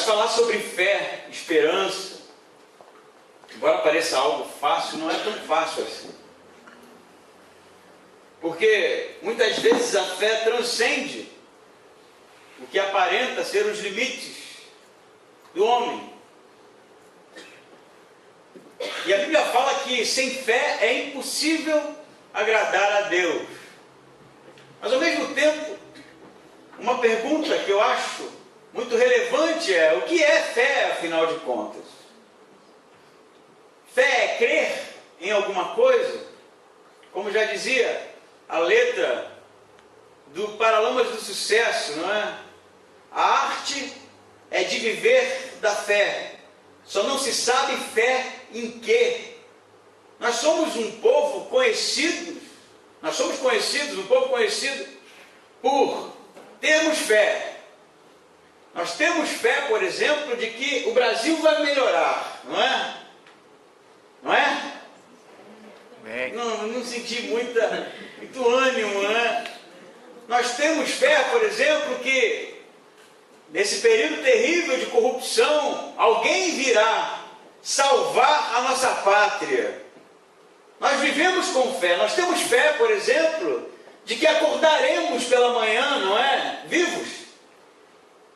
falar sobre fé, esperança, embora pareça algo fácil, não é tão fácil assim. Porque muitas vezes a fé transcende o que aparenta ser os limites do homem. E a Bíblia fala que sem fé é impossível agradar a Deus. Mas ao mesmo tempo, uma pergunta que eu acho muito relevante é: o que é fé, afinal de contas? Fé é crer em alguma coisa? Como já dizia a letra do Paralamas do Sucesso, não é? A arte é de viver da fé, só não se sabe fé em quê. Nós somos um povo conhecido, um povo conhecido por termos fé. Nós temos fé, por exemplo, de que o Brasil vai melhorar, não é? Não é? Não senti muito ânimo, não é? Nós temos fé, por exemplo, que nesse período terrível de corrupção, alguém virá salvar a nossa pátria. Nós vivemos com fé. Nós temos fé, por exemplo, de que acordaremos pela manhã, não é? Vivos.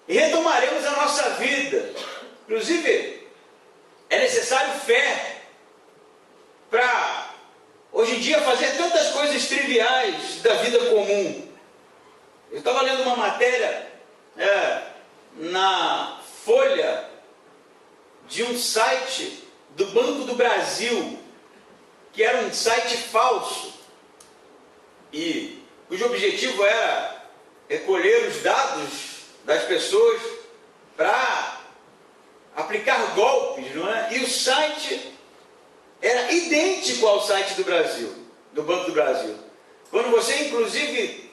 E retomaremos a nossa vida. Inclusive, é necessário fé para, hoje em dia, fazer tantas coisas triviais da vida comum. Eu estava lendo uma matéria na Folha de um site do Banco do Brasil, que era um site falso, e cujo objetivo era recolher os dados das pessoas para aplicar golpes, não é? E o site era idêntico ao site do Brasil, do Banco do Brasil. Quando você, inclusive,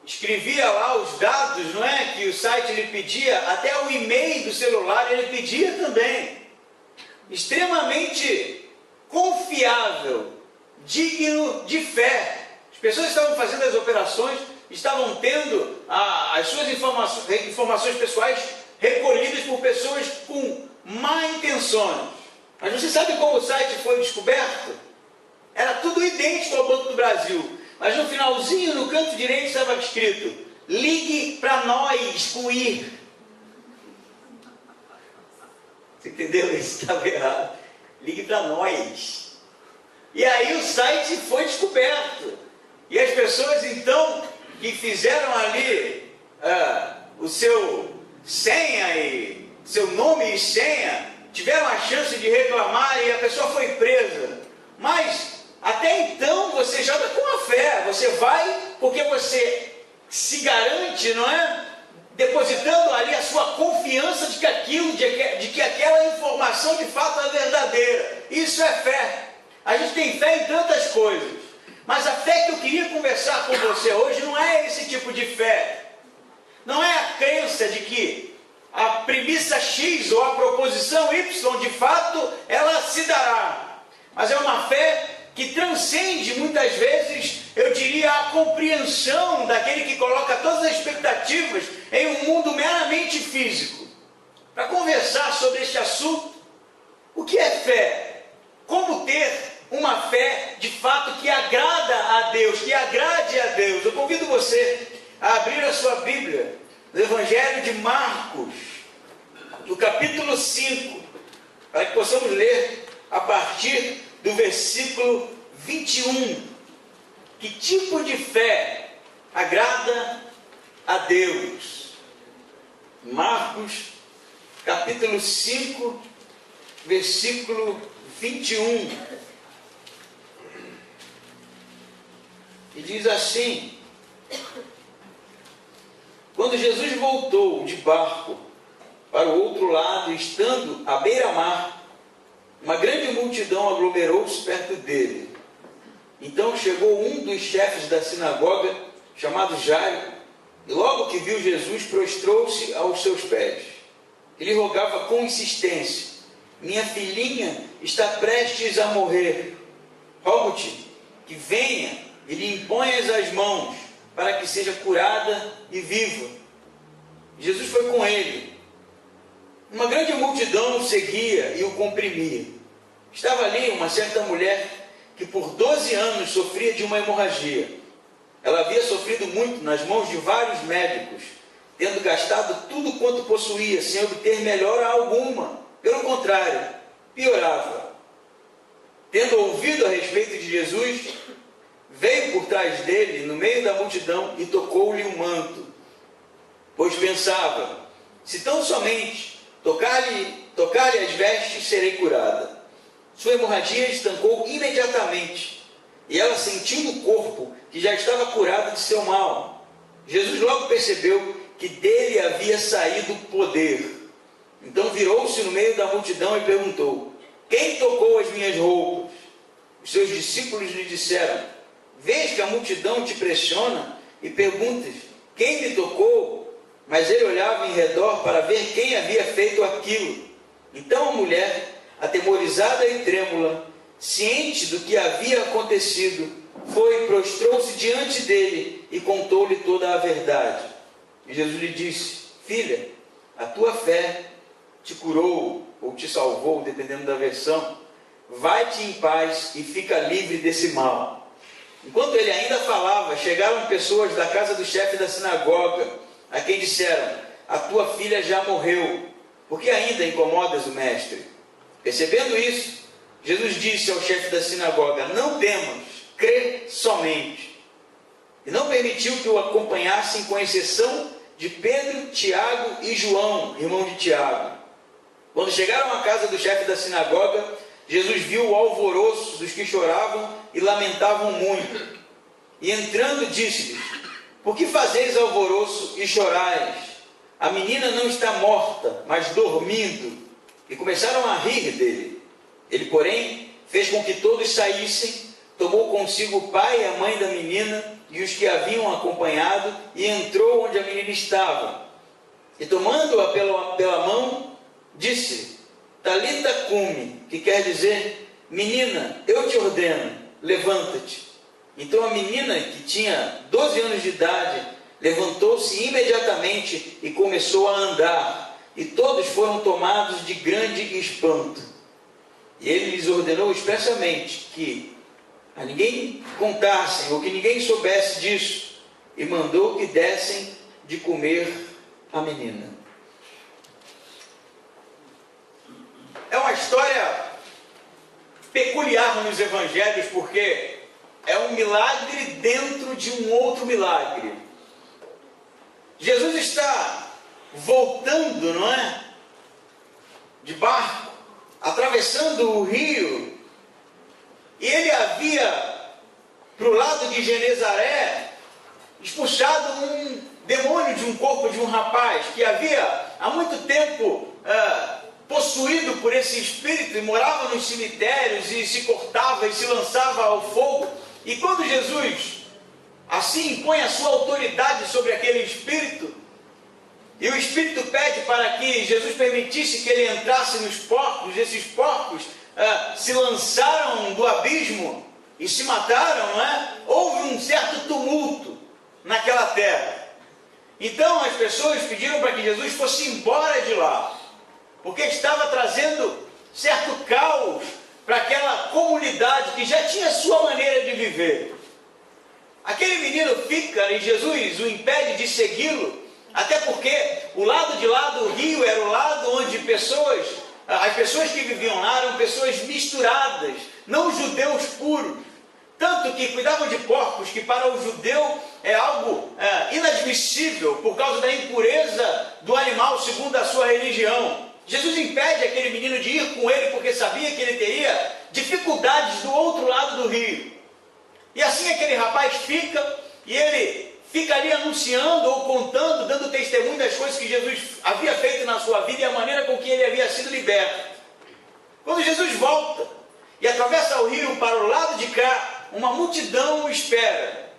escrevia lá os dados, não é, que o site lhe pedia, até o e-mail do celular ele pedia também. Extremamente confiável, digno de fé. As pessoas estavam fazendo as operações, estavam tendo as suas informações pessoais recolhidas por pessoas com má intenções. Mas você sabe como o site foi descoberto? Era tudo idêntico ao Banco do Brasil. Mas no finalzinho, no canto direito, estava escrito: ligue para nós, com I. Você entendeu? Isso estava errado. Ligue para nós. E aí o site foi descoberto. E as pessoas, então, que fizeram ali o seu senha e seu nome e senha, tiveram a chance de reclamar e a pessoa foi presa. Mas até então você joga com a fé, você vai porque você se garante, não é? Depositando ali a sua confiança de que aquela informação de fato é verdadeira. Isso é fé. A gente tem fé em tantas coisas, mas a fé que eu queria conversar com você hoje não é esse tipo de fé. Não é a crença de que a premissa X ou a proposição Y de fato ela se dará, mas é uma fé que transcende muitas vezes, eu diria, a compreensão daquele que coloca todas as expectativas em um mundo meramente físico. Para conversar sobre este assunto, o que é fé? Como ter uma fé de fato que agrada a Deus, que agrade a Deus? Eu convido você a abrir a sua Bíblia no Evangelho de Marcos, no capítulo 5, para que possamos ler a partir do versículo 21. Que tipo de fé agrada a Deus? Marcos, capítulo 5, versículo 21. E diz assim: quando Jesus voltou de barco para o outro lado, estando à beira-mar, uma grande multidão aglomerou-se perto dele. Então chegou um dos chefes da sinagoga, chamado Jairo, e logo que viu Jesus, prostrou-se aos seus pés. Ele rogava com insistência: minha filhinha está prestes a morrer. Rogo-te que venha e lhe imponhas as mãos, para que seja curada e viva. Jesus foi com ele. Uma grande multidão o seguia e o comprimia. Estava ali uma certa mulher que por 12 anos sofria de uma hemorragia. Ela havia sofrido muito nas mãos de vários médicos, tendo gastado tudo quanto possuía, sem obter melhora alguma. Pelo contrário, piorava. Tendo ouvido a respeito de Jesus, veio por trás dele, no meio da multidão, e tocou-lhe o manto. Pois pensava, se tão somente tocar-lhe as vestes, serei curada. Sua hemorragia estancou imediatamente, e ela sentiu no corpo que já estava curada de seu mal. Jesus logo percebeu que dele havia saído poder. Então virou-se no meio da multidão e perguntou, quem tocou as minhas roupas? Os seus discípulos lhe disseram, vês que a multidão te pressiona e perguntas, quem me tocou? Mas ele olhava em redor para ver quem havia feito aquilo. Então a mulher, atemorizada e trêmula, ciente do que havia acontecido, foi e prostrou-se diante dele e contou-lhe toda a verdade. E Jesus lhe disse, filha, a tua fé te curou ou te salvou, dependendo da versão. Vai-te em paz e fica livre desse mal. Enquanto ele ainda falava, chegaram pessoas da casa do chefe da sinagoga, a quem disseram, a tua filha já morreu, por que ainda incomodas o mestre? Percebendo isso, Jesus disse ao chefe da sinagoga, não temas, crê somente. E não permitiu que o acompanhassem, com exceção de Pedro, Tiago e João, irmão de Tiago. Quando chegaram à casa do chefe da sinagoga, Jesus viu o alvoroço dos que choravam e lamentavam muito. E entrando, disse-lhes, por que fazeis alvoroço e chorais? A menina não está morta, mas dormindo. E começaram a rir dele. Ele, porém, fez com que todos saíssem, tomou consigo o pai e a mãe da menina e os que haviam acompanhado, e entrou onde a menina estava. E tomando-a pela mão, disse, Talita cumi, que quer dizer, menina, eu te ordeno, levanta-te. Então a menina, que tinha 12 anos de idade, levantou-se imediatamente e começou a andar, e todos foram tomados de grande espanto. E ele lhes ordenou expressamente que a ninguém contassem, ou que ninguém soubesse disso, e mandou que dessem de comer a menina. É uma história peculiar nos evangelhos, porque é um milagre dentro de um outro milagre. Jesus está voltando, não é? De barco, atravessando o rio, e ele havia, para o lado de Genezaré, expulsado um demônio de um corpo de um rapaz, que havia há muito tempo possuído por esse espírito, e morava nos cemitérios, e se cortava e se lançava ao fogo. E quando Jesus assim impõe a sua autoridade sobre aquele espírito, e o espírito pede para que Jesus permitisse que ele entrasse nos porcos, esses porcos se lançaram do abismo e se mataram, não é? Houve um certo tumulto naquela terra. Então as pessoas pediram para que Jesus fosse embora de lá, porque estava trazendo certo caos para aquela comunidade que já tinha sua maneira de viver. Aquele menino fica e Jesus o impede de segui-lo, até porque o lado de lá do rio era o lado onde as pessoas que viviam lá eram pessoas misturadas, não judeus puros, tanto que cuidavam de porcos, que para o judeu é algo inadmissível por causa da impureza do animal segundo a sua religião. Jesus impede aquele menino de ir com ele, porque sabia que ele teria dificuldades do outro lado do rio. E assim aquele rapaz fica, e ele fica ali anunciando ou contando, dando testemunho das coisas que Jesus havia feito na sua vida e a maneira com que ele havia sido liberto. Quando Jesus volta e atravessa o rio para o lado de cá, uma multidão o espera.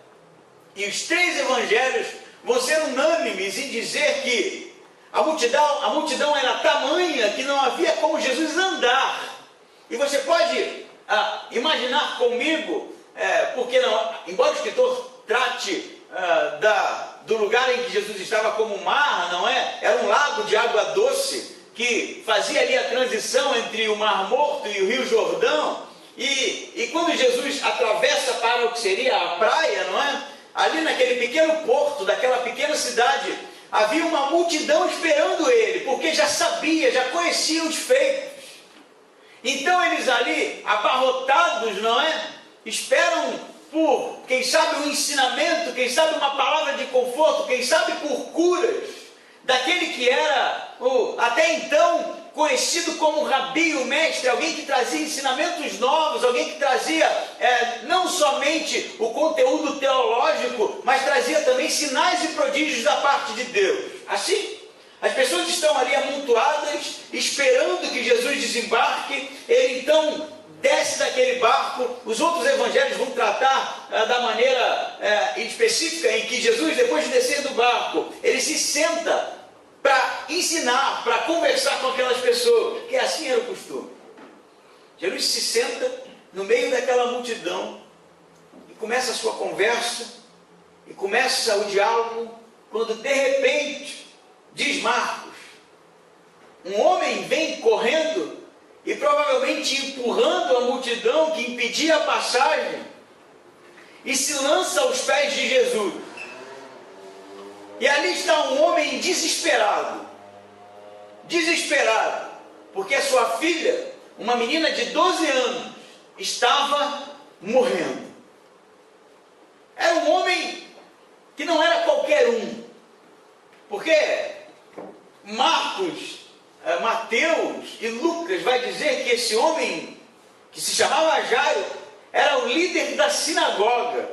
E os 3 evangelhos vão ser unânimes em dizer que a multidão era tamanha que não havia como Jesus andar. E você pode imaginar comigo, porque não, embora o escritor trate do lugar em que Jesus estava como mar, não é? Era um lago de água doce, que fazia ali a transição entre o Mar Morto e o Rio Jordão, e quando Jesus atravessa para o que seria a praia, não é? Ali naquele pequeno porto, daquela pequena cidade, havia uma multidão esperando ele, porque já sabia, já conhecia os feitos. Então eles ali, abarrotados, não é? Esperam por, quem sabe, um ensinamento, quem sabe uma palavra de conforto, quem sabe por curas, daquele que era até então conhecido como Rabi, o mestre, alguém que trazia ensinamentos novos, alguém que trazia não somente o conteúdo teológico, mas trazia também sinais e prodígios da parte de Deus. Assim, as pessoas estão ali amontoadas, esperando que Jesus desembarque. Ele então desce daquele barco. Os outros evangelhos vão tratar da maneira específica em que Jesus, depois de descer do barco, ele se senta para ensinar, para conversar com aquelas pessoas, que assim era o costume. Jesus se senta no meio daquela multidão e começa a sua conversa, e começa o diálogo, quando de repente, diz Marcos, um homem vem correndo e provavelmente empurrando a multidão que impedia a passagem, e se lança aos pés de Jesus. E ali está um homem desesperado, porque a sua filha, uma menina de 12 anos, estava morrendo. Era um homem que não era qualquer um, porque Marcos, Mateus e Lucas vai dizer que esse homem, que se chamava Jairo, era o líder da sinagoga.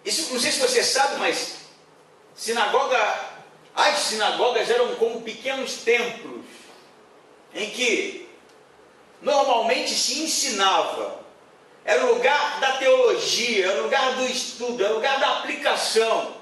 Isso, não sei se você sabe, mas as sinagogas eram como pequenos templos, em que normalmente se ensinava. Era o lugar da teologia, era o lugar do estudo, era o lugar da aplicação.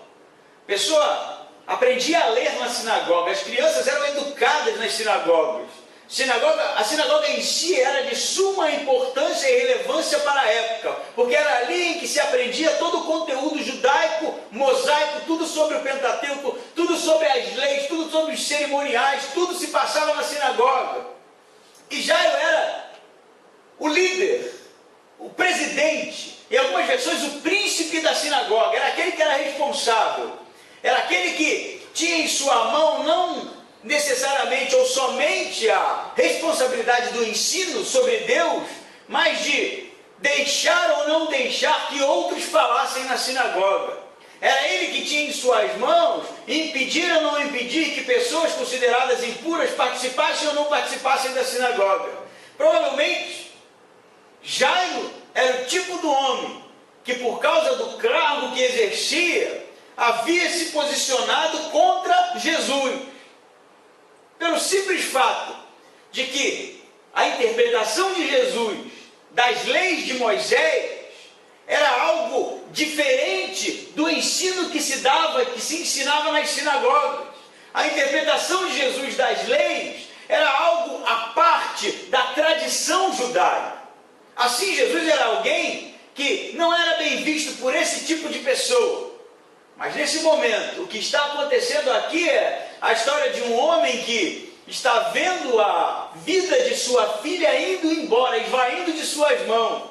A pessoa aprendia a ler na sinagoga, as crianças eram educadas nas sinagogas. A sinagoga em si era de suma importância e relevância para a época, porque era ali em que se aprendia todo o conteúdo judaico, mosaico, tudo sobre o Pentateuco, tudo sobre as leis, tudo sobre os cerimoniais, tudo se passava na sinagoga. E Jairo era o líder, o presidente, em algumas versões o príncipe da sinagoga, era aquele que era responsável, era aquele que tinha em sua mão não necessariamente ou somente a responsabilidade do ensino sobre Deus, mas de deixar ou não deixar que outros falassem na sinagoga. Era ele que tinha em suas mãos impedir ou não impedir que pessoas consideradas impuras participassem ou não participassem da sinagoga. Provavelmente Jairo era o tipo do homem que, por causa do cargo que exercia, havia se posicionado contra Jesus, pelo simples fato de que a interpretação de Jesus das leis de Moisés era algo diferente do ensino que se dava, que se ensinava nas sinagogas. A interpretação de Jesus das leis era algo à parte da tradição judaica. Assim, Jesus era alguém que não era bem visto por esse tipo de pessoa. Mas nesse momento, o que está acontecendo aqui é a história de um homem que está vendo a vida de sua filha indo embora, esvaindo de suas mãos.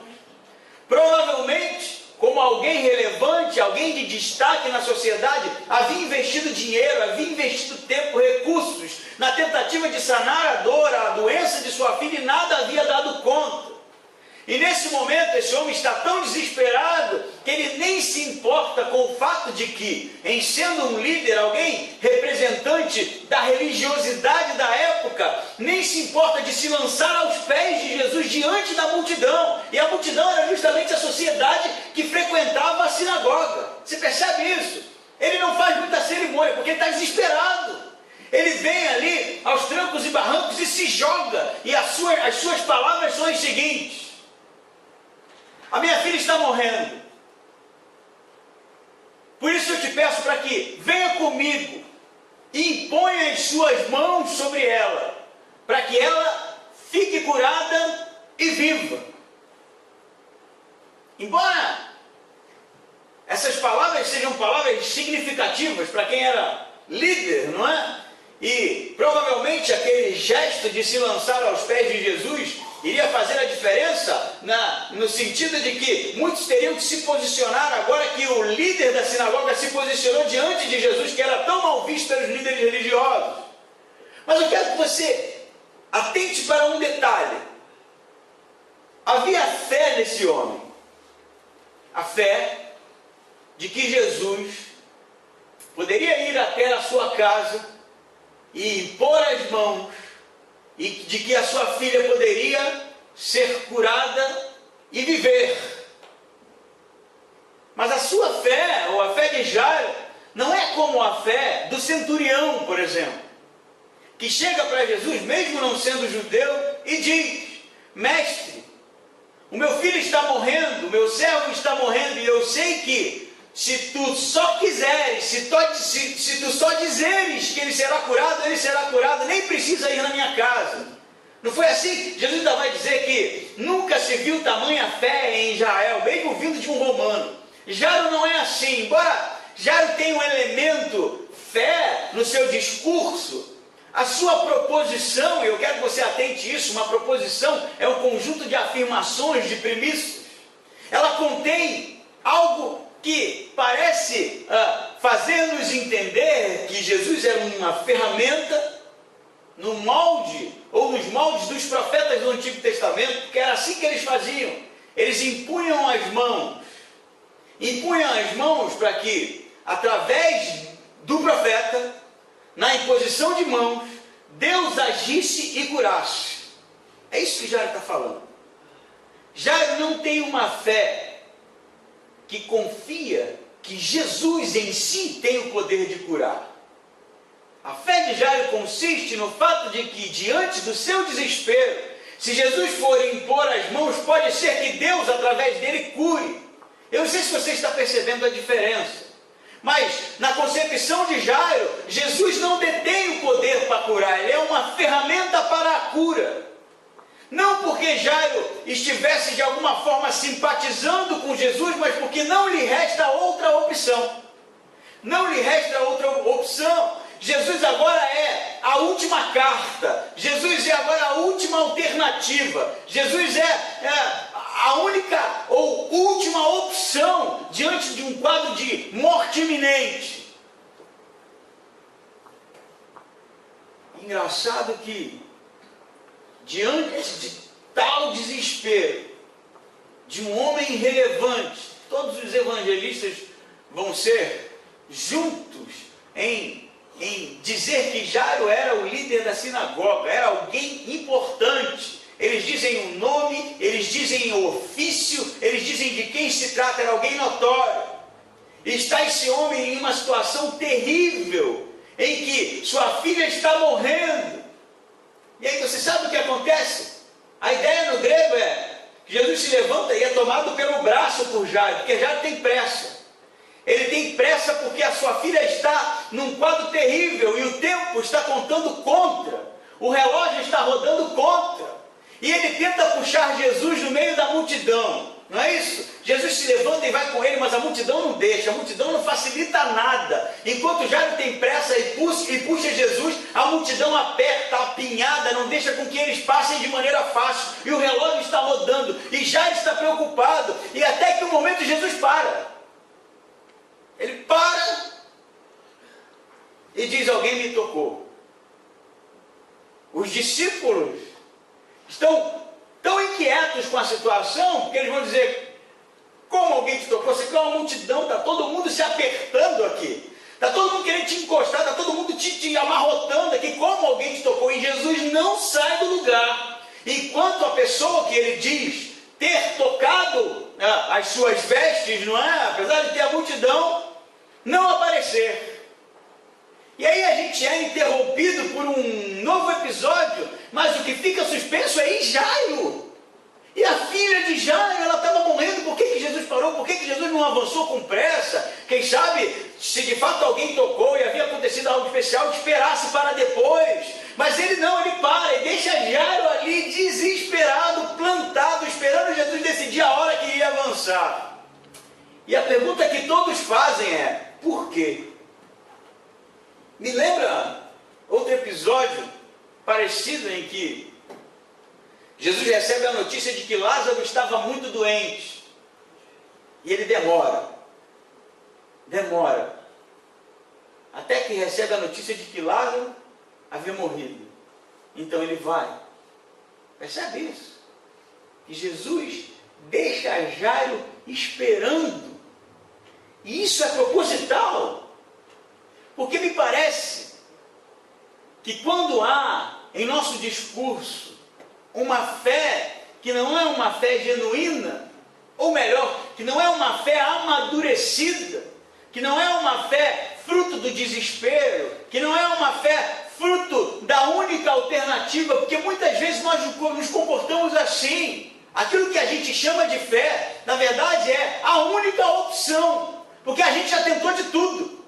Provavelmente, como alguém relevante, alguém de destaque na sociedade, havia investido dinheiro, havia investido tempo, recursos, na tentativa de sanar a dor, a doença de sua filha, e nada havia dado conta. E nesse momento, esse homem está tão desesperado que ele nem se importa com o fato de que, em sendo um líder, alguém representante da religiosidade da época, nem se importa de se lançar aos pés de Jesus diante da multidão. E a multidão era justamente a sociedade que frequentava a sinagoga. Você percebe isso? Ele não faz muita cerimônia, porque ele está desesperado. Ele vem ali aos trancos e barrancos e se joga. E as suas palavras são as seguintes: a minha filha está morrendo. Por isso eu te peço para que venha comigo e imponha as suas mãos sobre ela, para que ela fique curada e viva. Embora essas palavras sejam palavras significativas para quem era líder, não é? e provavelmente aquele gesto de se lançar aos pés de Jesus iria fazer a diferença no sentido de que muitos teriam que se posicionar agora que o líder da sinagoga se posicionou diante de Jesus, que era tão mal visto pelos líderes religiosos. Mas eu quero que você atente para um detalhe. Havia fé nesse homem. A fé de que Jesus poderia ir até a sua casa e impor as mãos, e de que a sua filha poderia ser curada e viver. Mas a sua fé, ou a fé de Jairo, não é como a fé do centurião, por exemplo, que chega para Jesus, mesmo não sendo judeu, e diz: mestre, o meu filho está morrendo, o meu servo está morrendo, e eu sei que se tu só quiseres, se tu só dizeres que ele será curado, nem precisa ir na minha casa. Não foi assim? Jesus ainda vai dizer que nunca se viu tamanha fé em Israel, mesmo vindo de um romano. Jairo não é assim, embora Jairo tenha um elemento fé no seu discurso, a sua proposição, e eu quero que você atente isso, uma proposição é um conjunto de afirmações, de premissas. Ela contém algo que parece fazer-nos entender que Jesus era uma ferramenta no molde, ou nos moldes dos profetas do Antigo Testamento, que era assim que eles faziam. Eles impunham as mãos para que, através do profeta, na imposição de mãos, Deus agisse e curasse. É isso que Jairo está falando. Jairo não tem uma fé que confia que Jesus em si tem o poder de curar. A fé de Jairo consiste no fato de que, diante do seu desespero, se Jesus for impor as mãos, pode ser que Deus, através dele, cure. Eu não sei se você está percebendo a diferença, mas na concepção de Jairo, Jesus não detém o poder para curar, ele é uma ferramenta para a cura. Não porque Jairo estivesse de alguma forma simpatizando com Jesus, mas porque não lhe resta outra opção. Não lhe resta outra opção. Jesus agora é a última carta. Jesus é agora a última alternativa. Jesus é a única ou última opção diante de um quadro de morte iminente. Engraçado que, diante de tal desespero, de um homem relevante, todos os evangelistas vão ser juntos em dizer que Jairo era o líder da sinagoga, era alguém importante. Eles dizem o nome, eles dizem o ofício, eles dizem de quem se trata, era alguém notório. E está esse homem em uma situação terrível, em que sua filha está morrendo. E aí você sabe o que acontece? A ideia no grego é que Jesus se levanta e é tomado pelo braço por Jairo, porque Jairo tem pressa. Ele tem pressa porque a sua filha está num quadro terrível e o tempo está contando contra. O relógio está rodando contra. E ele tenta puxar Jesus no meio da multidão. Não é isso? Jesus se levanta e vai com ele, mas a multidão não deixa, a multidão não facilita nada. Enquanto Jairo tem pressa e puxa Jesus, a multidão aperta, apinhada, não deixa com que eles passem de maneira fácil. E o relógio está rodando, e Jairo está preocupado, e até que um momento Jesus para. Ele para e diz: alguém me tocou. Os discípulos estão tão inquietos com a situação, porque eles vão dizer: como alguém te tocou? Você quer uma multidão, está todo mundo se apertando aqui, está todo mundo querendo te encostar, está todo mundo te amarrotando aqui, como alguém te tocou? E Jesus não sai do lugar, enquanto a pessoa que ele diz ter tocado as suas vestes, não é? Apesar de ter a multidão, não aparecer. E aí a gente é interrompido por um novo episódio, mas o que fica suspenso é em Jairo. E a filha de Jairo, ela estava morrendo. Por que Jesus parou? Por que Jesus não avançou com pressa? Quem sabe, se de fato alguém tocou e havia acontecido algo especial, esperasse para depois. Mas ele não, ele para e deixa Jairo ali desesperado, plantado, esperando Jesus decidir a hora que ia avançar. E a pergunta que todos fazem é: por quê? Me lembra outro episódio parecido em que Jesus recebe a notícia de que Lázaro estava muito doente. E ele demora, até que recebe a notícia de que Lázaro havia morrido. Então ele vai. Percebe isso? Que Jesus deixa Jairo esperando. E isso é proposital. Porque me parece que quando há em nosso discurso uma fé que não é uma fé genuína, ou melhor, que não é uma fé amadurecida, que não é uma fé fruto do desespero, que não é uma fé fruto da única alternativa, porque muitas vezes nós nos comportamos assim. Aquilo que a gente chama de fé, na verdade é a única opção, porque a gente já tentou de tudo.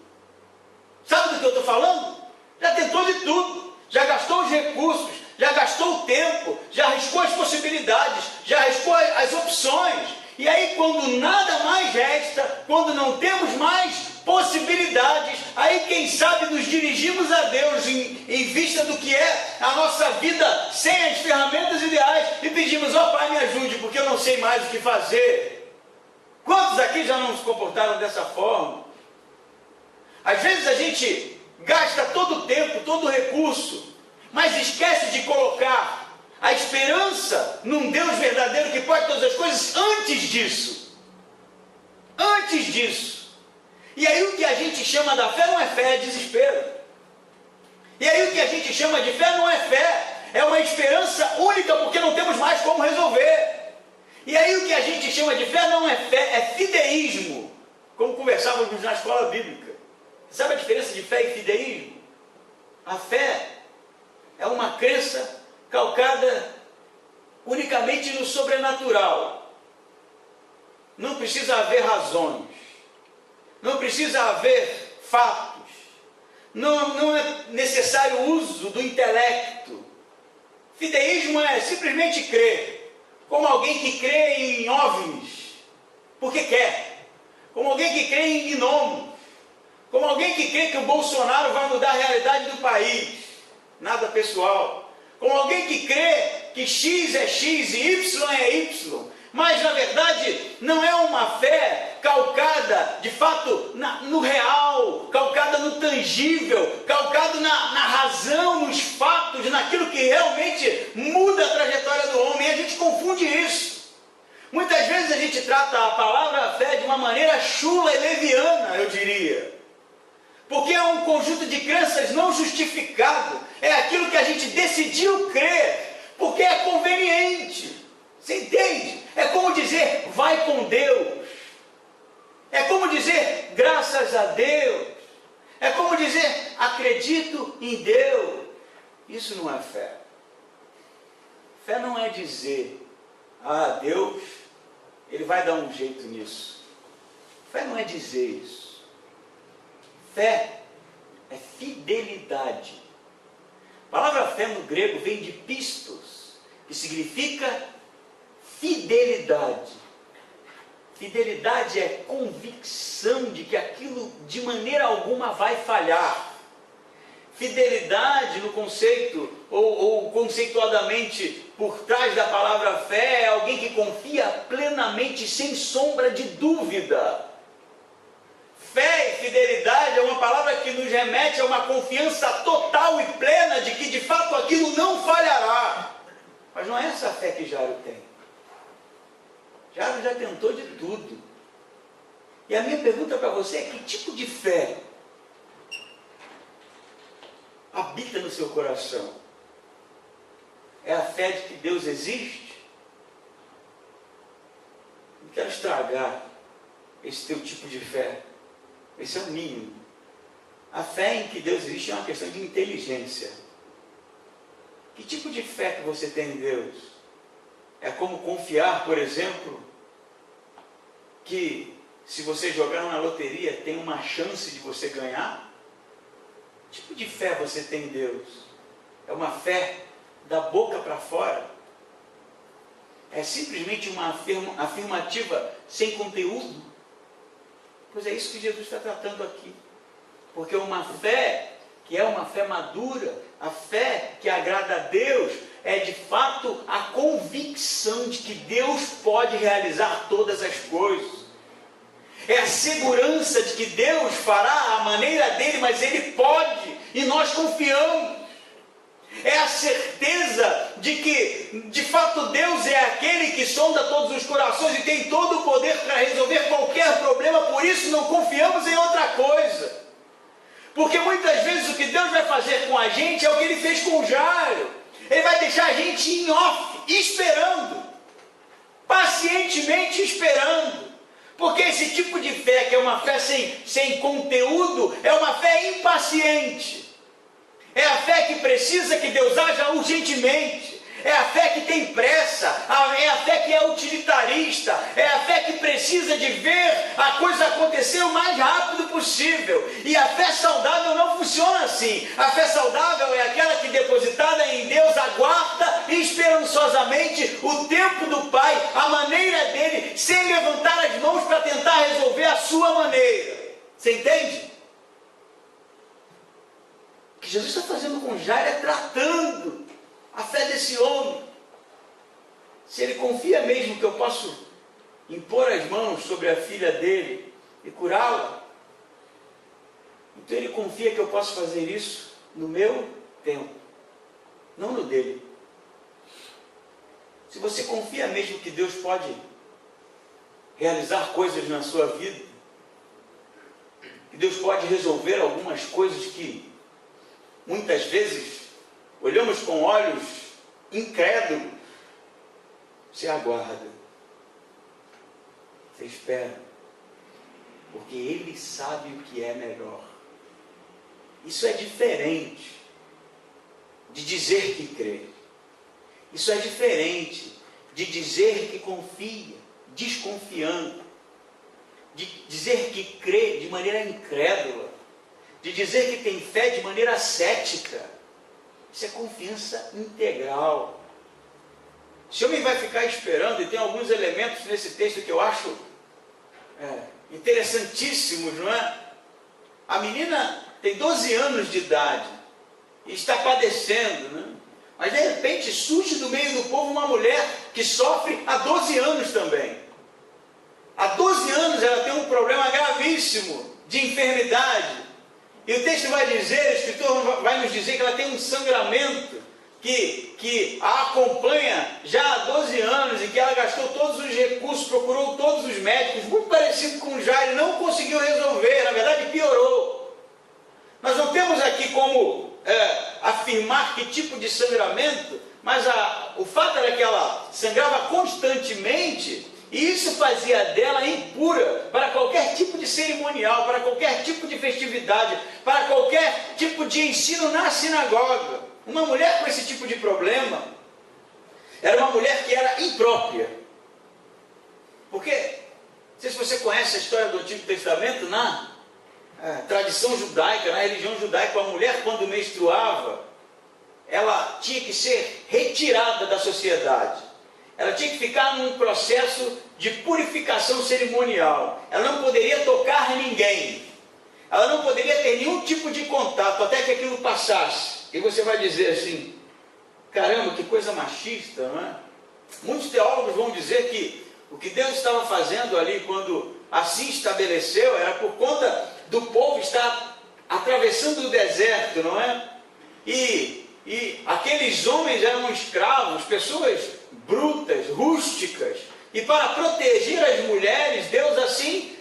Sabe do que eu estou falando? Já tentou de tudo, já gastou os recursos, já gastou o tempo, já arriscou as possibilidades, já arriscou as opções. E aí, quando nada mais resta, quando não temos mais possibilidades, aí quem sabe nos dirigimos a Deus em vista do que é a nossa vida sem as ferramentas ideais e pedimos: ó Pai, me ajude, porque eu não sei mais o que fazer. Quantos aqui já não se comportaram dessa forma? Às vezes a gente gasta todo o tempo, todo o recurso, mas esquece de colocar a esperança num Deus verdadeiro que pode todas as coisas antes disso. Antes disso. E aí o que a gente chama da fé não é fé, é desespero. E aí o que a gente chama de fé não é fé, é uma esperança única porque não temos mais como resolver. E aí o que a gente chama de fé não é fé, é fideísmo, como conversávamos na escola bíblica. Sabe a diferença de fé e fideísmo? A fé é uma crença calcada unicamente no sobrenatural. Não precisa haver razões, não precisa haver fatos, não é necessário o uso do intelecto. Fideísmo é simplesmente crer, como alguém que crê em OVNIs, porque quer, como alguém que crê em gnomos, como alguém que crê que o Bolsonaro vai mudar a realidade do país, nada pessoal, como alguém que crê que X é X e Y é Y, mas na verdade não é uma fé calcada de fato no real, calcada no tangível, calcada na razão, nos fatos, naquilo que realmente muda a trajetória do homem. E a gente confunde isso. Muitas vezes a gente trata a palavra fé de uma maneira chula e leviana, eu diria. Porque é um conjunto de crenças não justificado. É aquilo que a gente decidiu crer, porque é conveniente. Você entende? É como dizer, vai com Deus. É como dizer, graças a Deus. É como dizer, acredito em Deus. Isso não é fé. Fé não é dizer, Deus, Ele vai dar um jeito nisso. Fé não é dizer isso. Fé é fidelidade. A palavra fé no grego vem de pistos, que significa fidelidade. Fidelidade é convicção de que aquilo de maneira alguma vai falhar. Fidelidade no conceito, ou conceituadamente por trás da palavra fé, é alguém que confia plenamente, sem sombra de dúvida. Fé e fidelidade é uma palavra que nos remete a uma confiança total e plena de que de fato aquilo não falhará. Mas não é essa fé que Jairo tem. Jairo já tentou de tudo. E a minha pergunta para você é: que tipo de fé habita no seu coração? É a fé de que Deus existe? Não quero estragar esse teu tipo de fé. Esse é o mínimo. A fé em que Deus existe é uma questão de inteligência. Que tipo de fé que você tem em Deus? É como confiar, por exemplo, que se você jogar na loteria tem uma chance de você ganhar? Que tipo de fé você tem em Deus? É uma fé da boca para fora? É simplesmente uma afirmativa sem conteúdo? Pois é isso que Jesus está tratando aqui. Porque uma fé que é uma fé madura, a fé que agrada a Deus, é de fato a convicção de que Deus pode realizar todas as coisas. É a segurança de que Deus fará a maneira dele, mas Ele pode, e nós confiamos. É a certeza de que, de fato, Deus é aquele que sonda todos os corações e tem todo o poder para resolver qualquer problema, por isso não confiamos em outra coisa. Porque muitas vezes o que Deus vai fazer com a gente é o que Ele fez com Jairo. Ele vai deixar a gente em off, esperando, pacientemente esperando. Porque esse tipo de fé, que é uma fé sem conteúdo, é uma fé impaciente. É a fé que precisa que Deus haja urgentemente. É a fé que tem pressa. É a fé que é utilitarista. É a fé que precisa de ver a coisa acontecer o mais rápido possível. E a fé saudável não funciona assim. A fé saudável é aquela que, depositada em Deus, aguarda esperançosamente o tempo do Pai, a maneira dele, sem levantar as mãos para tentar resolver a sua maneira. Você entende? O que Jesus está fazendo com Jairo é tratando a fé desse homem. Se ele confia mesmo que eu posso impor as mãos sobre a filha dele e curá-la, então ele confia que eu posso fazer isso no meu tempo, não no dele. Se você confia mesmo que Deus pode realizar coisas na sua vida, que Deus pode resolver algumas coisas que muitas vezes olhamos com olhos incrédulos, você aguarda, você espera, porque Ele sabe o que é melhor. Isso é diferente de dizer que crê. Isso é diferente de dizer que confia, desconfiando, de dizer que crê de maneira incrédula, de dizer que tem fé de maneira cética. Isso é confiança integral. Esse homem vai ficar esperando, e tem alguns elementos nesse texto que eu acho interessantíssimos, não é? A menina tem 12 anos de idade e está padecendo, né? Mas de repente surge do meio do povo uma mulher que sofre há 12 anos também. Há 12 anos ela tem um problema gravíssimo de enfermidade. E o texto vai dizer, o escritor vai nos dizer que ela tem um sangramento que a acompanha já há 12 anos e que ela gastou todos os recursos, procurou todos os médicos, muito parecido com Jairo, não conseguiu resolver, na verdade piorou. Nós não temos aqui como afirmar que tipo de sangramento, mas o fato era que ela sangrava constantemente. E isso fazia dela impura para qualquer tipo de cerimonial, para qualquer tipo de festividade, para qualquer tipo de ensino na sinagoga. Uma mulher com esse tipo de problema era uma mulher que era imprópria. Porque, não sei se você conhece a história do Antigo Testamento, na tradição judaica, na religião judaica, a mulher quando menstruava, ela tinha que ser retirada da sociedade. Ela tinha que ficar num processo de purificação cerimonial. Ela não poderia tocar ninguém. Ela não poderia ter nenhum tipo de contato até que aquilo passasse. E você vai dizer assim, caramba, que coisa machista, não é? Muitos teólogos vão dizer que o que Deus estava fazendo ali, quando assim estabeleceu, era por conta do povo estar atravessando o deserto, não é? E aqueles homens eram escravos, pessoas brutas, rústicas, e para proteger as mulheres, Deus assim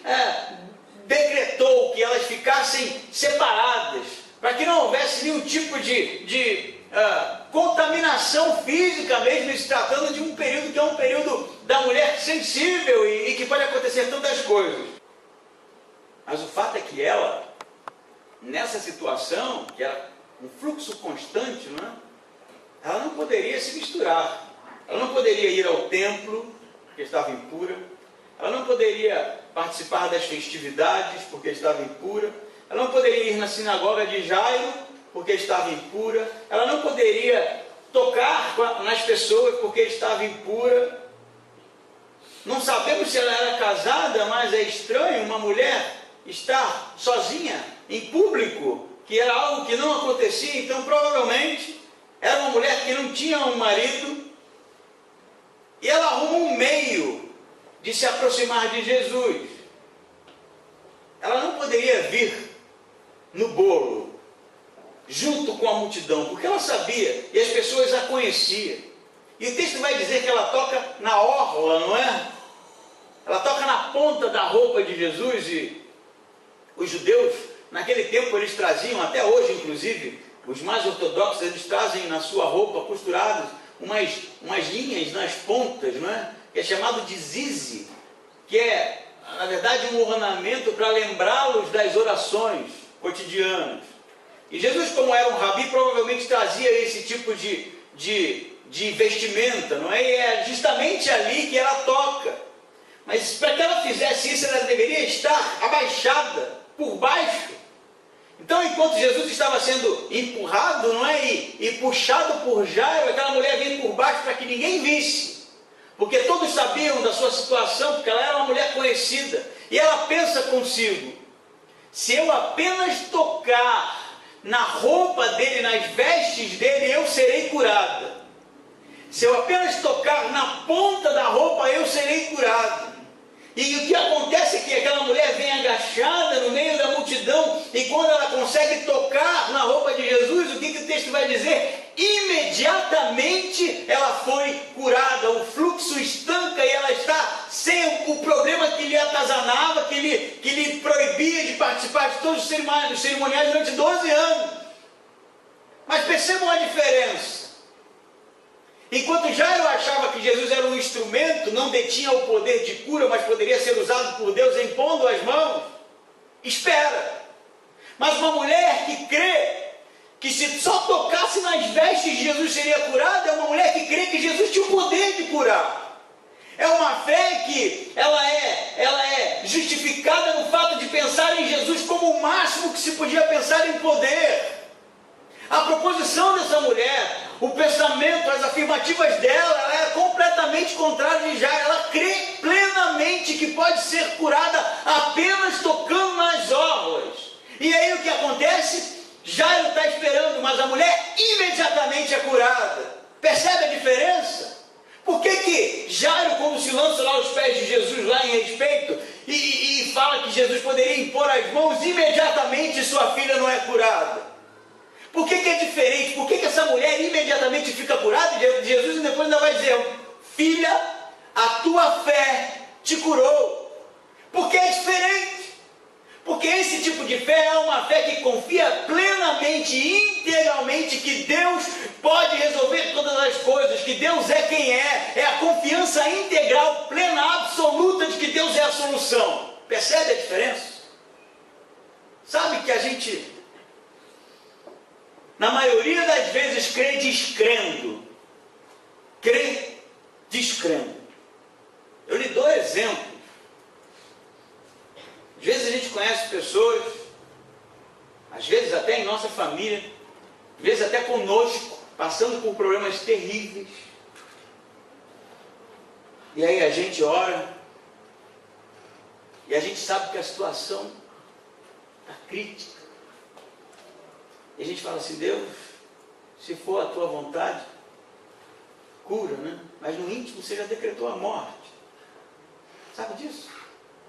decretou que elas ficassem separadas, para que não houvesse nenhum tipo de contaminação física mesmo, se tratando de um período que é um período da mulher sensível e que pode acontecer tantas coisas. Mas o fato é que ela, nessa situação, que era um fluxo constante, não é? Ela não poderia se misturar. Ela não poderia ir ao templo, porque estava impura. Ela não poderia participar das festividades, porque estava impura. Ela não poderia ir na sinagoga de Jairo, porque estava impura. Ela não poderia tocar nas pessoas, porque estava impura. Não sabemos se ela era casada, mas é estranho uma mulher estar sozinha, em público, que era algo que não acontecia, então provavelmente era uma mulher que não tinha um marido, e ela arruma um meio de se aproximar de Jesus. Ela não poderia vir no bolo, junto com a multidão, porque ela sabia, e as pessoas a conheciam. E o texto vai dizer que ela toca na orla, não é? Ela toca na ponta da roupa de Jesus, e os judeus, naquele tempo, eles traziam, até hoje inclusive, os mais ortodoxos, eles trazem na sua roupa, costurados, umas linhas nas pontas, não é? Que é chamado de zize, que é, na verdade, um ornamento para lembrá-los das orações cotidianas. E Jesus, como era um rabi, provavelmente trazia esse tipo de vestimenta, não é? E é justamente ali que ela toca. Mas para que ela fizesse isso, ela deveria estar abaixada, por baixo. Então, enquanto Jesus estava sendo empurrado, não é? E puxado por Jairo, aquela mulher vinha por baixo para que ninguém visse. Porque todos sabiam da sua situação, porque ela era uma mulher conhecida. E ela pensa consigo: se eu apenas tocar na roupa dele, nas vestes dele, eu serei curada. Se eu apenas tocar na ponta da roupa, eu serei curado. E o que acontece é que aquela mulher vem agachada no meio da multidão, e quando ela consegue tocar na roupa de Jesus, o que o texto vai dizer? Imediatamente ela foi curada, o fluxo estanca e ela está sem o problema que lhe atazanava, que lhe proibia de participar de todos os cerimoniais durante 12 anos. Mas percebam a diferença. Enquanto Jairo achava que Jesus era um instrumento, não detinha o poder de cura, mas poderia ser usado por Deus impondo as mãos, espera. Mas uma mulher que crê que se só tocasse nas vestes de Jesus seria curada, é uma mulher que crê que Jesus tinha o poder de curar. É uma fé que ela é justificada no fato de pensar em Jesus como o máximo que se podia pensar em poder. A proposição dessa mulher, o pensamento, as afirmativas dela, ela é completamente contrária de Jairo. Ela crê plenamente que pode ser curada apenas tocando nas orlas. E aí o que acontece? Jairo está esperando, mas a mulher imediatamente é curada. Percebe a diferença? Por que Jairo, quando se lança lá aos pés de Jesus, lá em respeito, e fala que Jesus poderia impor as mãos, imediatamente sua filha não é curada? Por que é diferente? Por que essa mulher imediatamente fica curada? E Jesus depois ainda vai dizer: filha, a tua fé te curou. Porque é diferente. Porque esse tipo de fé é uma fé que confia plenamente, integralmente, que Deus pode resolver todas as coisas, que Deus é quem é. É a confiança integral, plena, absoluta de que Deus é a solução. Percebe a diferença? Sabe que a gente, na maioria das vezes, crê descrendo. Crê descrendo. Eu lhe dou exemplo. Às vezes a gente conhece pessoas, às vezes até em nossa família, às vezes até conosco, passando por problemas terríveis. E aí a gente ora, e a gente sabe que a situação está crítica. E a gente fala assim: Deus, se for a tua vontade, cura, né? Mas no íntimo você já decretou a morte. Sabe disso?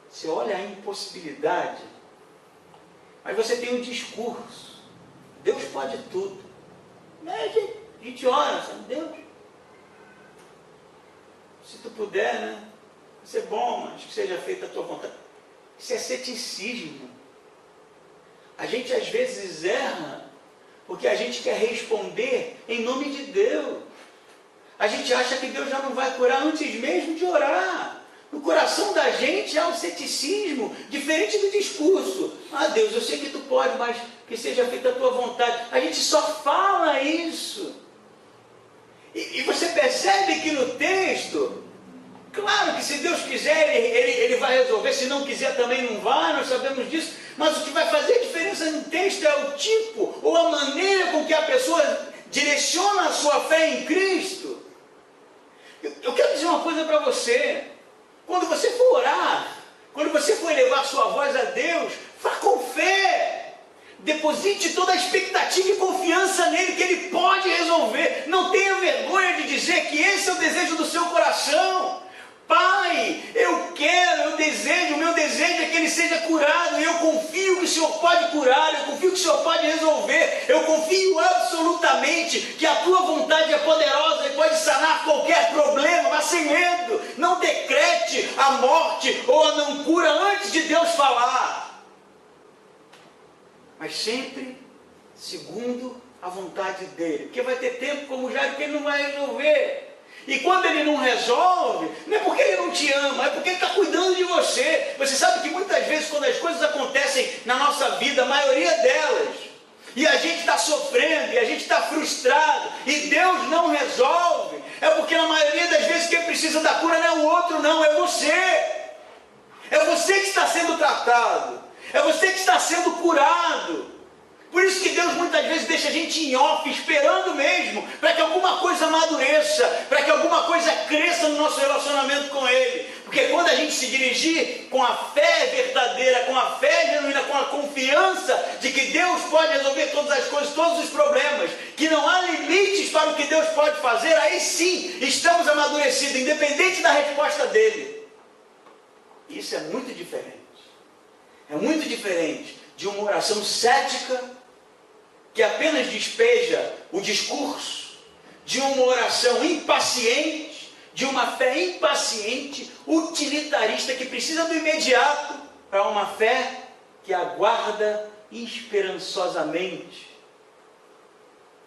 Você olha a impossibilidade, mas você tem um discurso. Deus pode tudo. A gente ora, sabe? Deus, se tu puder, né? Vai ser bom, mas que seja feita a tua vontade. Isso é ceticismo. A gente às vezes erra porque a gente quer responder em nome de Deus. A gente acha que Deus já não vai curar antes mesmo de orar. No coração da gente há um ceticismo, diferente do discurso. Ah, Deus, eu sei que tu pode, mas que seja feita a tua vontade. A gente só fala isso. E você percebe que no texto, claro que se Deus quiser, ele vai resolver. Se não quiser também não vai, nós sabemos disso. Mas o que vai fazer a diferença no texto é o tipo ou a maneira com que a pessoa direciona a sua fé em Cristo. Eu quero dizer uma coisa para você. Quando você for orar, quando você for elevar sua voz a Deus, vá com fé. Deposite toda a expectativa e confiança nele, que ele pode resolver. Não tenha vergonha de dizer que esse é o desejo do seu coração. Pai, eu desejo, o meu desejo é que ele seja curado, e eu confio que o Senhor pode curar, eu confio que o Senhor pode resolver, eu confio absolutamente que a tua vontade é poderosa e pode sanar qualquer problema, mas sem medo. Não decrete a morte ou a não cura antes de Deus falar, mas sempre segundo a vontade dele, porque vai ter tempo como já que ele não vai resolver. E quando ele não resolve, não é porque ele não te ama, é porque ele está cuidando de você. Você sabe que muitas vezes quando as coisas acontecem na nossa vida, a maioria delas, e a gente está sofrendo, e a gente está frustrado, e Deus não resolve, é porque na maioria das vezes quem precisa da cura não é o outro, não, é você. É você que está sendo tratado, é você que está sendo curado. Por isso que Deus muitas vezes deixa a gente em off, esperando mesmo, para que alguma coisa amadureça, para que alguma coisa cresça no nosso relacionamento com Ele. Porque quando a gente se dirigir com a fé verdadeira, com a fé genuína, com a confiança de que Deus pode resolver todas as coisas, todos os problemas, que não há limites para o que Deus pode fazer, aí sim estamos amadurecidos, independente da resposta dele. Isso é muito diferente. É muito diferente de uma oração cética, que apenas despeja o discurso, de uma oração impaciente, de uma fé impaciente, utilitarista, que precisa do imediato, para uma fé que aguarda esperançosamente.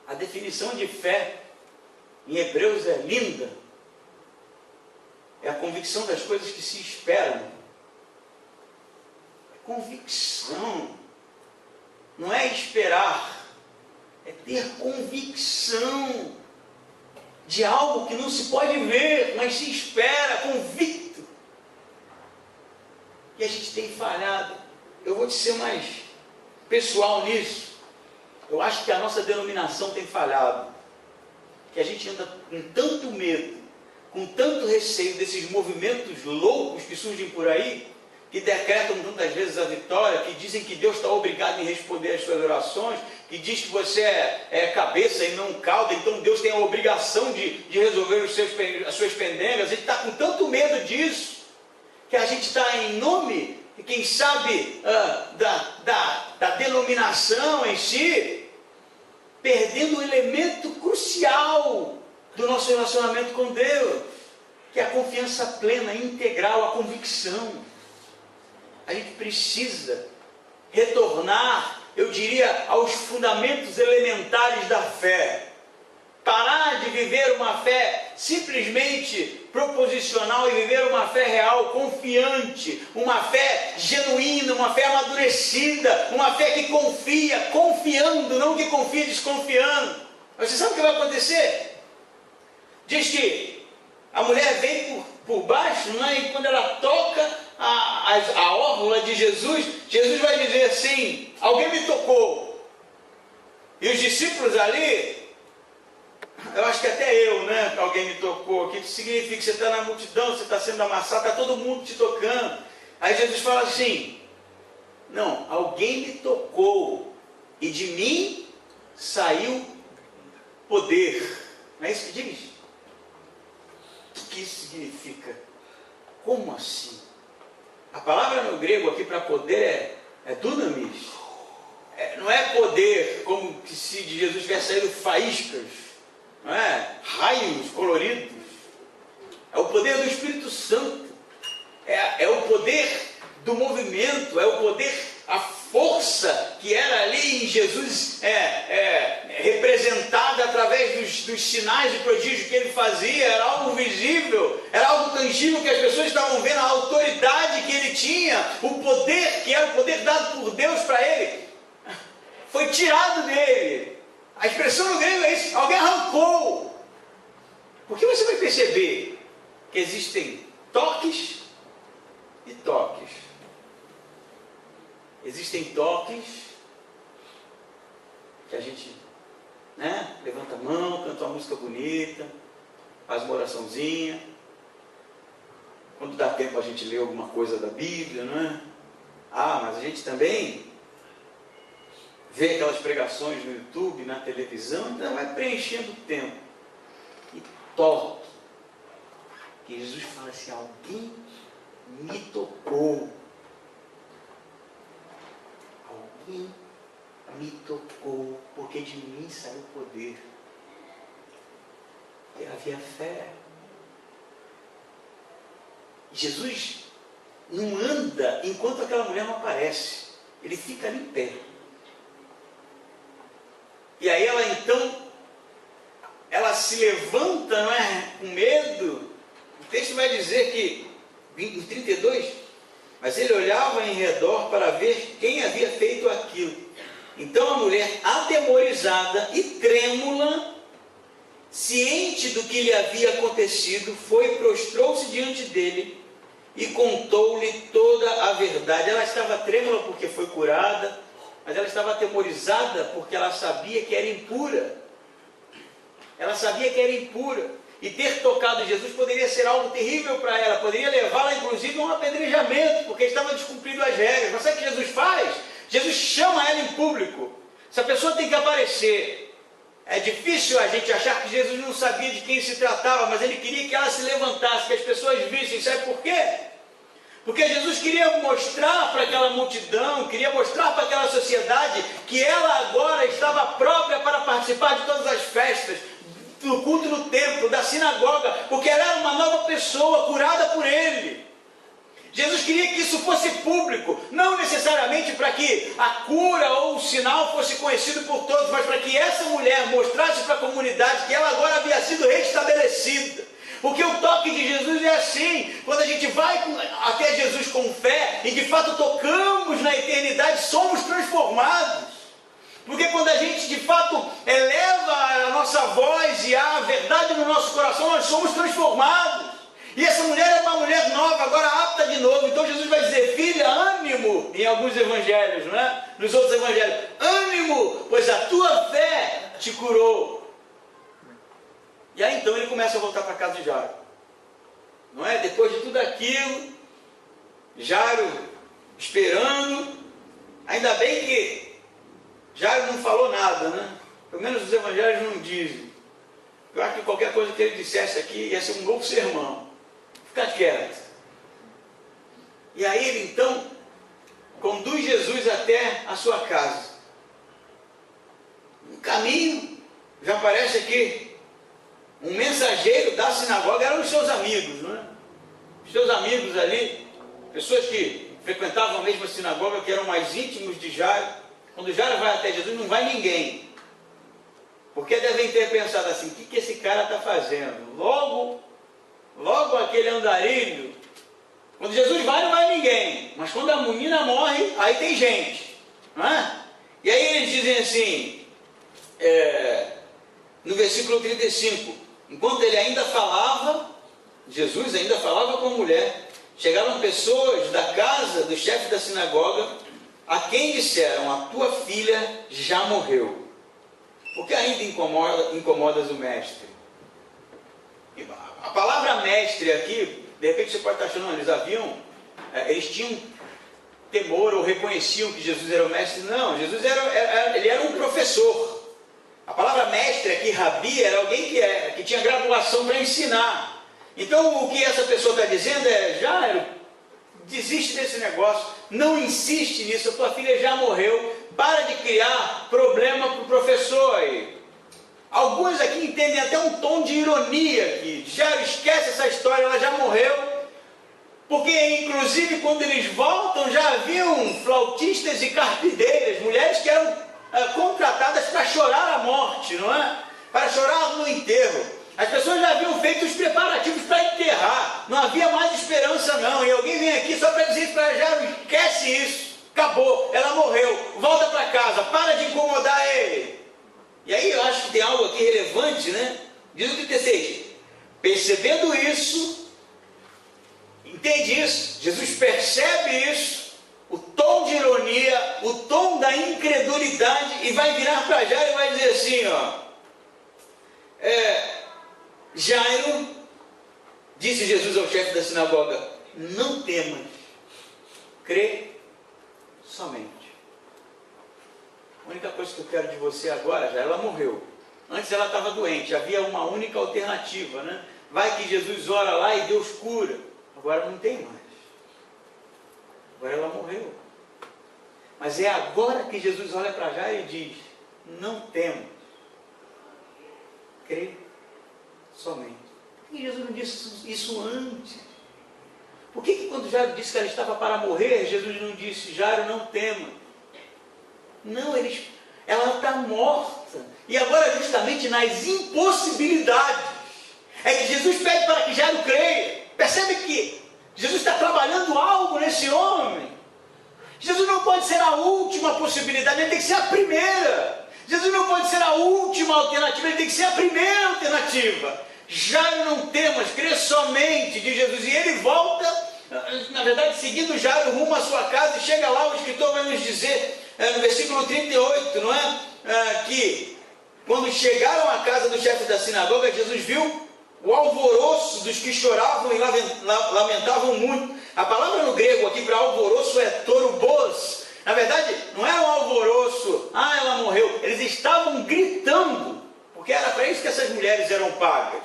A definição de fé em Hebreus é linda. É a convicção das coisas que se esperam. É convicção. Não é esperar. É ter convicção de algo que não se pode ver, mas se espera, convicto. E a gente tem falhado. Eu vou te ser mais pessoal nisso. Eu acho que a nossa denominação tem falhado. Que a gente anda com tanto medo, com tanto receio desses movimentos loucos que surgem por aí, que decretam tantas vezes a vitória, que dizem que Deus está obrigado em responder às suas orações, que diz que você é cabeça e não cauda, então Deus tem a obrigação de resolver as suas pendengas. A gente está com tanto medo disso, que a gente está em nome, quem sabe, da denominação em si, perdendo o elemento crucial do nosso relacionamento com Deus, que é a confiança plena, integral, a convicção. A gente precisa retornar, eu diria, aos fundamentos elementares da fé. Parar de viver uma fé simplesmente proposicional e viver uma fé real, confiante, uma fé genuína, uma fé amadurecida, uma fé que confia, confiando, não que confia desconfiando. Mas você sabe o que vai acontecer? Diz que a mulher vem por baixo, não é? E quando ela toca a orla de Jesus, Jesus vai dizer assim: alguém me tocou. E os discípulos ali, eu acho que até eu, né? Alguém me tocou. O que significa que você está na multidão, você está sendo amassado, está todo mundo te tocando. Aí Jesus fala assim: não, alguém me tocou e de mim saiu poder. Não é isso que diz? O que isso significa? Como assim? A palavra no grego aqui para poder é dunamis. Não é poder como que se de Jesus tivesse saído faíscas, não é? Raios coloridos. É o poder do Espírito Santo. É o poder do movimento, é o poder, a força que era ali em Jesus representada através dos sinais e prodígios que ele fazia. Era algo visível, era algo tangível, que as pessoas estavam vendo a autoridade que ele tinha, o poder que era o poder dado por Deus para ele, foi tirado dele. A expressão no grego é isso: alguém arrancou. Porque você vai perceber que existem toques e toques. Existem toques que a gente, né, levanta a mão, canta uma música bonita, faz uma oraçãozinha. Quando dá tempo a gente lê alguma coisa da Bíblia, não é? Mas a gente também vê aquelas pregações no YouTube, na televisão, então vai preenchendo o tempo. E toque. Que Jesus fala assim, alguém me tocou. Alguém me tocou, porque de mim saiu poder. E havia fé. Jesus não anda enquanto aquela mulher não aparece. Ele fica ali em pé. E aí ela então, ela se levanta, não é? Com medo. O texto vai dizer que, em 32, mas ele olhava em redor para ver quem havia feito aquilo. Então a mulher, atemorizada e trêmula, ciente do que lhe havia acontecido, foi, prostrou-se diante dele e contou-lhe toda a verdade. Ela estava trêmula porque foi curada, mas ela estava atemorizada porque ela sabia que era impura. Ela sabia que era impura. E ter tocado Jesus poderia ser algo terrível para ela, poderia levá-la inclusive a um apedrejamento, porque estava descumprindo as regras. Mas sabe o que Jesus faz? Jesus chama ela em público. Essa pessoa tem que aparecer. É difícil a gente achar que Jesus não sabia de quem se tratava, mas ele queria que ela se levantasse, que as pessoas vissem. Sabe por quê? Porque Jesus queria mostrar para aquela multidão, queria mostrar para aquela sociedade que ela agora estava própria para participar de todas as festas, do culto no templo, da sinagoga, porque ela era uma nova pessoa curada por ele. Jesus queria que isso fosse público, não necessariamente para que a cura ou o sinal fosse conhecido por todos, mas para que essa mulher mostrasse para a comunidade que ela agora havia sido restabelecida. Porque o toque de Jesus é assim, quando a gente vai até Jesus com fé e de fato tocamos na eternidade, somos transformados. Porque quando a gente de fato eleva a nossa voz e há a verdade no nosso coração, nós somos transformados. E essa mulher é uma mulher nova, agora apta de novo. Então Jesus vai dizer, filha, ânimo, em alguns evangelhos, não é? Nos outros evangelhos, ânimo, pois a tua fé te curou. E aí então ele começa a voltar para a casa de Jairo. Não é? Depois de tudo aquilo, Jairo esperando, ainda bem que Jairo não falou nada, né? Pelo menos os evangelhos não dizem. Eu acho que qualquer coisa que ele dissesse aqui ia ser um novo sermão. Fica quieto. E aí ele então conduz Jesus até a sua casa. No caminho, já aparece aqui, um mensageiro da sinagoga, eram os seus amigos, não é? Os seus amigos ali, pessoas que frequentavam a mesma sinagoga, que eram mais íntimos de Jairo. Quando Jairo vai até Jesus, não vai ninguém. Porque devem ter pensado assim, o que esse cara está fazendo? Logo aquele andarilho. Quando Jesus vai, não vai ninguém. Mas quando a menina morre, aí tem gente. Não é? E aí eles dizem assim, no versículo 35, enquanto ele ainda falava, Jesus ainda falava com a mulher, chegaram pessoas da casa do chefe da sinagoga, a quem disseram, a tua filha já morreu. Por que ainda incomodas o mestre? A palavra mestre aqui, de repente você pode estar achando, eles tinham temor ou reconheciam que Jesus era o mestre. Não, Jesus ele era um professor. A palavra mestre aqui, rabi, era alguém que tinha graduação para ensinar. Então o que essa pessoa está dizendo é, Jairo, desiste desse negócio, não insiste nisso, a tua filha já morreu, para de criar problema para o professor aí. Alguns aqui entendem até um tom de ironia aqui, já esquece essa história, ela já morreu, porque inclusive quando eles voltam já haviam flautistas e carpideiras, mulheres que eram contratadas para chorar a morte, não é? Para chorar no enterro. As pessoas já haviam feito os preparativos para enterrar, não havia mais esperança não, e alguém vem aqui só para dizer para Jairo, esquece isso, acabou, ela morreu, volta para casa, para de incomodar ele. E aí eu acho que tem algo aqui relevante, né? Diz o 36, percebendo isso, entende isso, Jesus percebe isso, o tom de ironia, o tom da incredulidade, e vai virar para Jairo e vai dizer assim, Jairo, disse Jesus ao chefe da sinagoga, não temas, crê somente. A única coisa que eu quero de você agora, já ela morreu. Antes ela estava doente, havia uma única alternativa, né? Vai que Jesus ora lá e Deus cura. Agora não tem mais. Agora ela morreu. Mas é agora que Jesus olha para Jairo e diz: não temas, crê somente. Por que Jesus não disse isso antes? Por que quando Jairo disse que ela estava para morrer, Jesus não disse: Jairo, não tema? Não, ela está morta. E agora, justamente nas impossibilidades, é que Jesus pede para que Jairo creia. Percebe que Jesus está trabalhando algo nesse homem. Jesus não pode ser a última possibilidade, ele tem que ser a primeira. Jesus não pode ser a última alternativa, ele tem que ser a primeira alternativa. Jairo, não temas, crê somente, diz Jesus. E ele volta, na verdade, seguindo Jairo rumo à sua casa, e chega lá, o escritor vai nos dizer, no versículo 38, não é? Que quando chegaram à casa do chefe da sinagoga, Jesus viu o alvoroço dos que choravam e lamentavam muito. A palavra no grego aqui para alvoroço é torubos. Na verdade, não era um alvoroço, ela morreu. Eles estavam gritando, porque era para isso que essas mulheres eram pagas.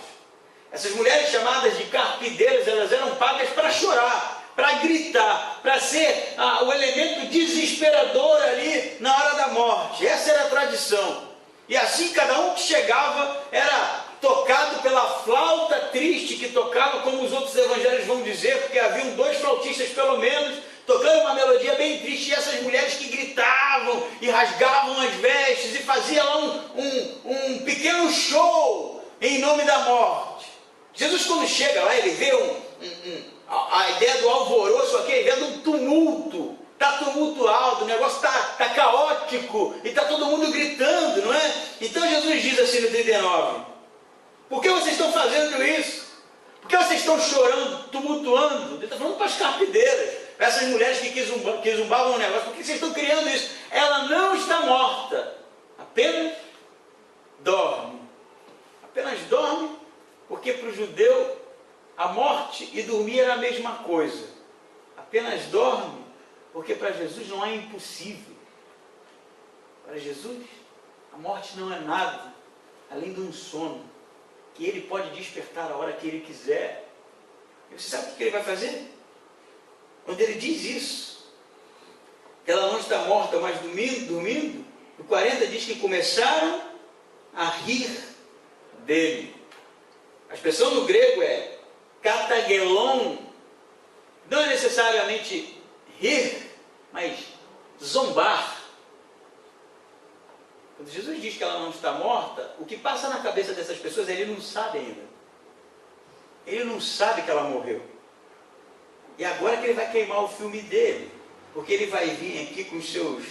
Essas mulheres chamadas de carpideiras, elas eram pagas para chorar, para gritar, para ser o elemento desesperador ali na hora da morte. Essa era a tradição. E assim cada um que chegava era tocado pela flauta triste que tocava, como os outros evangelhos vão dizer, porque haviam 2 flautistas pelo menos, tocando uma melodia bem triste, e essas mulheres que gritavam e rasgavam as vestes e faziam lá um pequeno show em nome da morte. Jesus, quando chega lá, ele vê a ideia do alvoroço aqui, a ideia de um tumulto. Está tumultuado, o negócio está caótico, e está todo mundo gritando, não é? Então Jesus diz assim no 39, por que vocês estão fazendo isso? Por que vocês estão chorando, tumultuando? Ele está falando para as carpideiras, para essas mulheres que zumbavam o negócio. Por que vocês estão criando isso? Ela não está morta, apenas dorme. Apenas dorme, porque para o judeu a morte e dormir era a mesma coisa. Apenas dorme, porque para Jesus não é impossível. Para Jesus, a morte não é nada, além de um sono, que ele pode despertar a hora que ele quiser. E você sabe o que ele vai fazer? Quando ele diz isso, que ela não está morta, mas dormindo, o 40 diz que começaram a rir dele. A expressão no grego é katagelon, não é necessariamente rir, mas zombar. Quando Jesus diz que ela não está morta, o que passa na cabeça dessas pessoas, ele não sabe ainda. Ele não sabe que ela morreu. E agora que ele vai queimar o filme dele, porque ele vai vir aqui com seus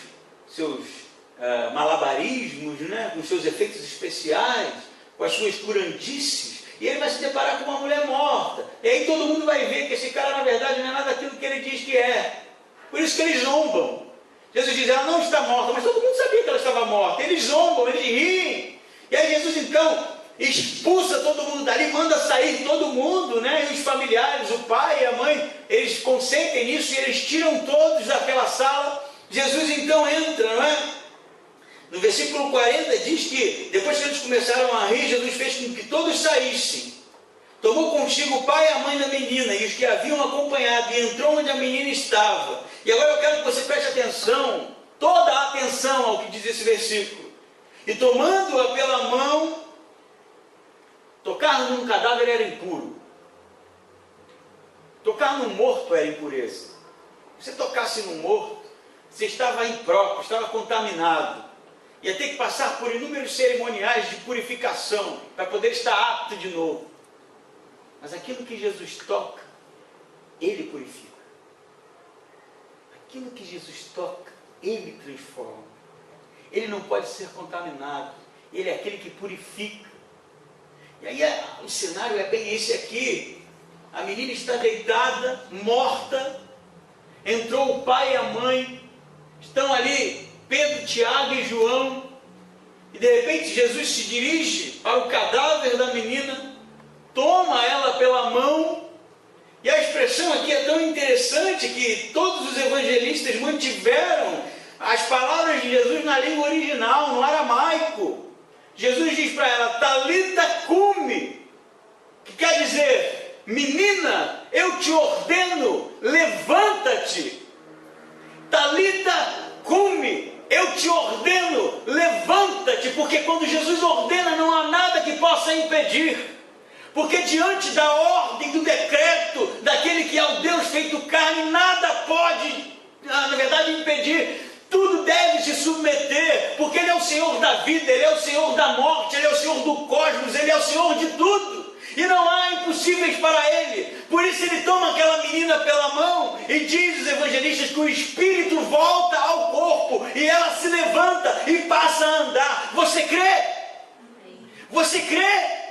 malabarismos, né? Com seus efeitos especiais, com as suas curandices, e ele vai se deparar com uma mulher morta. E aí todo mundo vai ver que esse cara, na verdade, não é nada daquilo que ele diz que é. Por isso que eles zombam. Jesus diz, ela não está morta, mas todo mundo sabia que ela estava morta. Eles zombam, eles riem. E aí Jesus então expulsa todo mundo dali, manda sair todo mundo, né? E os familiares, o pai e a mãe, eles consentem nisso e eles tiram todos daquela sala. Jesus então entra, não é? No versículo 40 diz que depois que eles começaram a rir, Jesus fez com que todos saíssem. Tomou consigo o pai e a mãe da menina e os que haviam acompanhado, e entrou onde a menina estava. E agora eu quero que você preste atenção, toda a atenção ao que diz esse versículo. E tomando-a pela mão, tocar num cadáver era impuro. Tocar num morto era impureza. Se você tocasse num morto, você estava impróprio, estava contaminado. Ia ter que passar por inúmeros cerimoniais de purificação para poder estar apto de novo. Mas aquilo que Jesus toca, ele purifica. Aquilo que Jesus toca, ele transforma. Ele não pode ser contaminado. Ele é aquele que purifica. E aí o cenário é bem esse aqui. A menina está deitada, morta. Entrou o pai e a mãe. Estão ali Pedro, Tiago e João. E de repente Jesus se dirige para o cadáver da menina. Toma ela pela mão, e a expressão aqui é tão interessante que todos os evangelistas mantiveram as palavras de Jesus na língua original, no aramaico. Jesus diz para ela, Talita cumi, que quer dizer, menina, eu te ordeno, levanta-te. Talita cumi, eu te ordeno, levanta-te, porque quando Jesus ordena, não há nada que possa impedir. Porque diante da ordem, do decreto, daquele que é o Deus feito carne, nada pode, na verdade, impedir. Tudo deve se submeter, porque Ele é o Senhor da vida, Ele é o Senhor da morte, Ele é o Senhor do cosmos, Ele é o Senhor de tudo. E não há impossíveis para Ele. Por isso Ele toma aquela menina pela mão e diz aos evangelistas que o Espírito volta ao corpo e ela se levanta e passa a andar. Você crê? Você crê?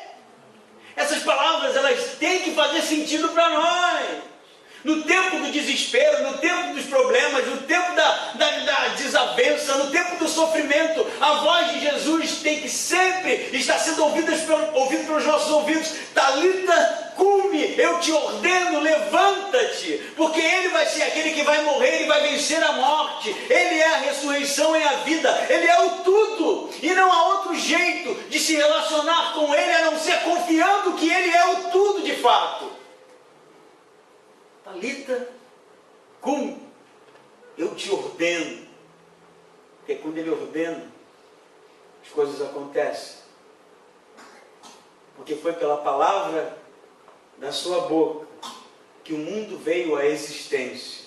Essas palavras, elas têm que fazer sentido para nós. No tempo do desespero, no tempo dos problemas, no tempo da desavença, no tempo do sofrimento, a voz de Jesus tem que sempre estar sendo ouvida pelos nossos ouvidos. Talita cumi, eu te ordeno, levanta-te, porque Ele vai ser aquele que vai morrer e vai vencer a morte. Ele é a ressurreição e a vida, Ele é o tudo, e não há outro jeito de se relacionar com Ele a não ser confiando que Ele é o tudo de fato. Talita cumi, eu te ordeno, porque quando Ele ordena, as coisas acontecem, porque foi pela palavra da sua boca que o mundo veio à existência.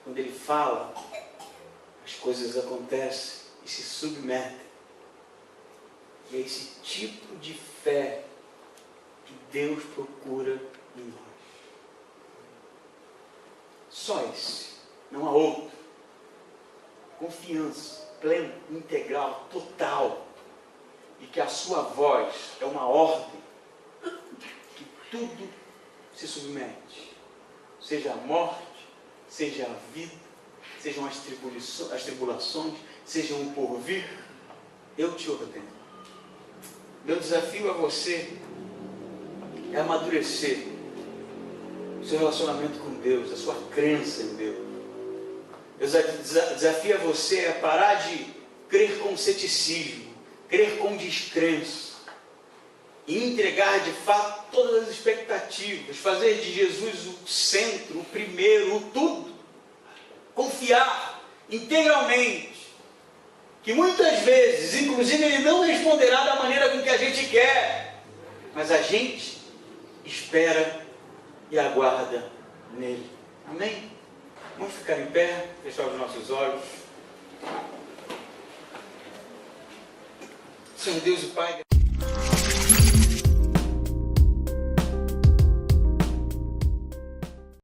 Quando Ele fala, as coisas acontecem e se submetem. E é esse tipo de fé que Deus procura em nós. Só esse, não há outro. Confiança plena, integral, total. E que a sua voz é uma ordem que tudo se submete. Seja a morte, seja a vida, sejam as tribulações, sejam o porvir, eu te ordeno. Meu desafio a você é amadurecer o seu relacionamento com Deus, a sua crença em Deus. Eu desafio a você a parar de crer com ceticismo, crer com descrença, e entregar de fato todas as expectativas, fazer de Jesus o centro, o primeiro, o tudo. Confiar integralmente, que muitas vezes, inclusive, Ele não responderá da maneira com que a gente quer, mas a gente espera e aguarda nele. Amém? Vamos ficar em pé, fechar os nossos olhos. Senhor Deus e Pai.